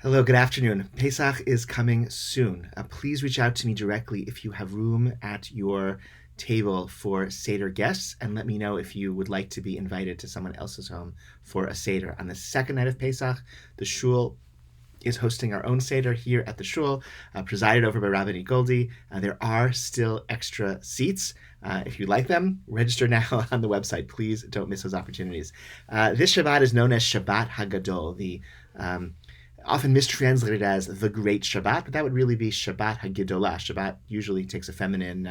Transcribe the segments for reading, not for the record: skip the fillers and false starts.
Hello, good afternoon. Pesach is coming soon. Please reach out to me directly if you have room at your table for Seder guests, and let me know if you would like to be invited to someone else's home for a Seder. On the second night of Pesach, the shul is hosting our own Seder here at the shul, presided over by Rabbi Goldie. There are still extra seats. If you like them, register now on the website. Please don't miss those opportunities. This Shabbat is known as Shabbat HaGadol, the often mistranslated as the Great Shabbat, but that would really be Shabbat HaGedolah. Shabbat usually takes a feminine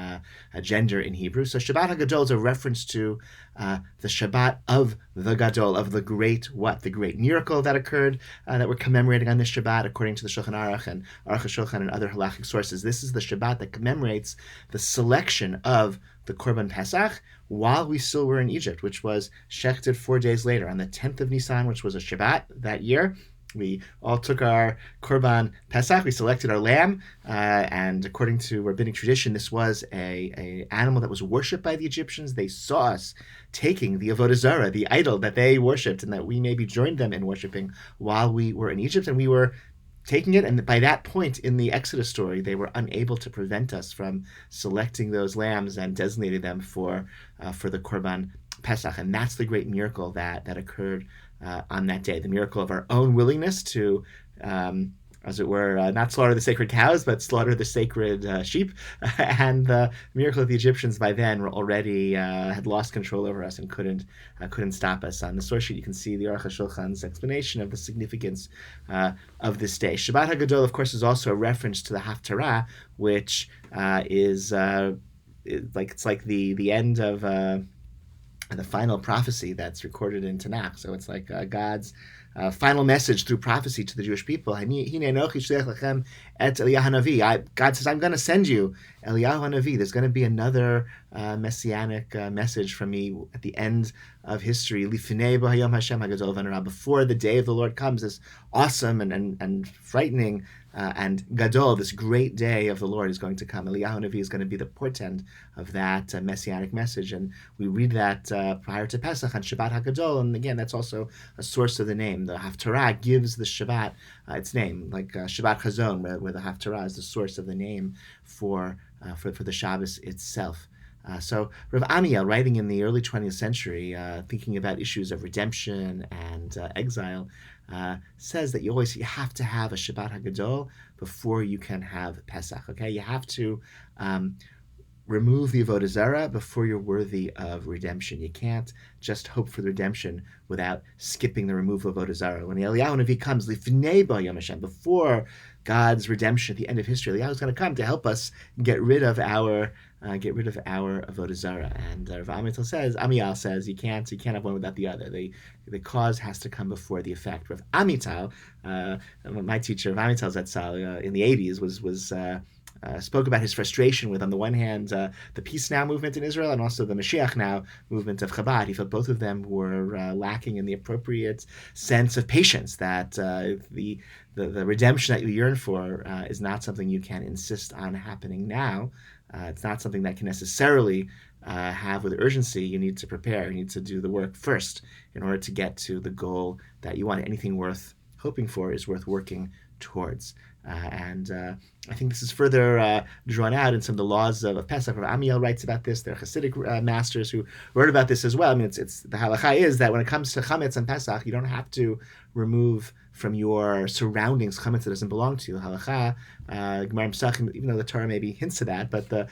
gender in Hebrew. So Shabbat HaGadol is a reference to the Shabbat of the Gadol, of the great what? The great miracle that occurred that we're commemorating on this Shabbat, according to the Shulchan Aruch and Aruch HaShulchan and other halachic sources. This is the Shabbat that commemorates the selection of the Korban Pesach while we still were in Egypt, which was shechted 4 days later on the 10th of Nisan, which was a Shabbat that year. We all took our Korban Pesach, we selected our lamb, and according to rabbinic tradition, this was a animal that was worshipped by the Egyptians. They saw us taking the Avodah Zarah, the idol that they worshipped, and that we maybe joined them in worshipping while we were in Egypt, and we were taking it. And by that point in the Exodus story, they were unable to prevent us from selecting those lambs and designating them for the Korban Pesach. And that's the great miracle that occurred on that day, the miracle of our own willingness to, as it were, not slaughter the sacred cows, but slaughter the sacred sheep. And the miracle of the Egyptians by then were already had lost control over us and couldn't stop us. On the source sheet, you can see the Aruch HaShulchan's explanation of the significance of this day. Shabbat HaGadol, of course, is also a reference to the Haftarah, which is like the end of the final prophecy that's recorded in Tanakh. So it's like God's final message through prophecy to the Jewish people. God says, I'm going to send you Eliyahu HaNavi. There's going to be another messianic message from me at the end of history. Before the day of the Lord comes, this awesome and frightening and Gadol, this great day of the Lord, is going to come. Eliyahu HaNavi is going to be the portend of that messianic message. And we read that prior to Pesach on Shabbat HaGadol. And again, that's also a source of the name. The Haftarah gives the Shabbat its name, like Shabbat Chazon, where the Haftarah is the source of the name for the Shabbos itself. So Rav Amiel, writing in the early 20th century, thinking about issues of redemption and exile, says that you have to have a Shabbat HaGadol before you can have Pesach. Okay, you have to remove the Avodah Zarah before you're worthy of redemption. You can't just hope for the redemption without skipping the removal of Avodah Zarah. When the Eliyahu Navi comes, Lifnei Bo Yom Hashem, before God's redemption at the end of history, Eliyahu is going to come to help us get rid of our Avodah Zarah. And Rav Amiel says you can't have one without the other. The cause has to come before the effect. Rav Amital, my teacher, Rav Amital Zatzal, in the 80s was spoke about his frustration with, on the one hand, the Peace Now movement in Israel and also the Mashiach Now movement of Chabad. He felt both of them were lacking in the appropriate sense of patience, that the redemption that you yearn for is not something you can insist on happening now. It's not something that can necessarily have with urgency. You need to prepare. You need to do the work first in order to get to the goal that you want. Anything worth hoping for is worth working towards. And I think this is further drawn out in some of the laws of Pesach. Amiel writes about this. There are Hasidic masters who wrote about this as well. I mean, it's the halacha is that when it comes to chametz and Pesach, you don't have to remove from your surroundings chametz that doesn't belong to you. Halacha, Gemara Pesachim, even though the Torah maybe hints to that, but the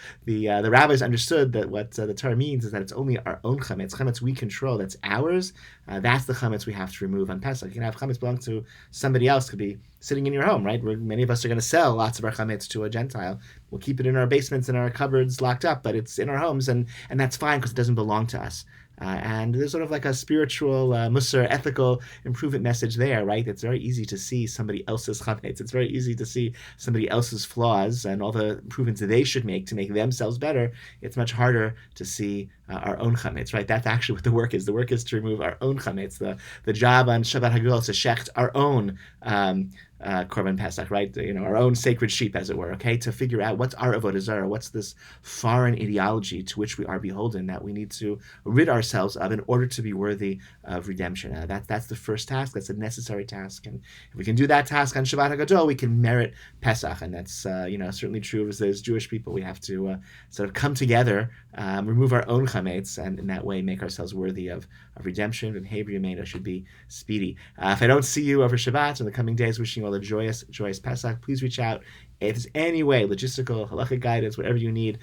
rabbis understood that what the Torah means is that it's only our own chametz we control, that's ours. That's the chametz we have to remove on Pesach. You can have chametz belong to somebody else, could be sitting in your home, right? Many of us are going to sell lots of our chametz to a Gentile. We'll keep it in our basements and our cupboards locked up, but it's in our homes, and that's fine because it doesn't belong to us. And there's sort of like a spiritual, musar, ethical improvement message there, right? It's very easy to see somebody else's chametz. It's very easy to see somebody else's flaws and all the improvements that they should make to make themselves better. It's much harder to see our own chametz, right? That's actually what the work is. The work is to remove our own chametz. The job on Shabbat HaGadol is to shecht our own Korban Pesach, right? Our own sacred sheep, as it were, okay? To figure out what's our avodah zarah, what's this foreign ideology to which we are beholden that we need to rid ourselves of in order to be worthy of redemption. That's the first task. That's a necessary task, and if we can do that task on Shabbat HaGadol, we can merit Pesach, and that's certainly true as Jewish people. We have to sort of come together, remove our own chametz, and in that way make ourselves worthy of redemption. And Hebrew Yemena should be speedy. If I don't see you over Shabbat in the coming days, wishing you all a joyous Pesach. Please reach out if there's any way, logistical, halachic guidance, whatever you need,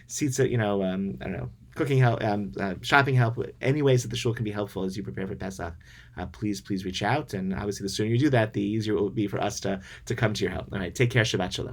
seats at, I don't know, cooking help, shopping help, any ways that the shul can be helpful as you prepare for Pesach. Please reach out, and obviously the sooner you do that, the easier it will be for us to come to your help. All right, take care. Shabbat Shalom.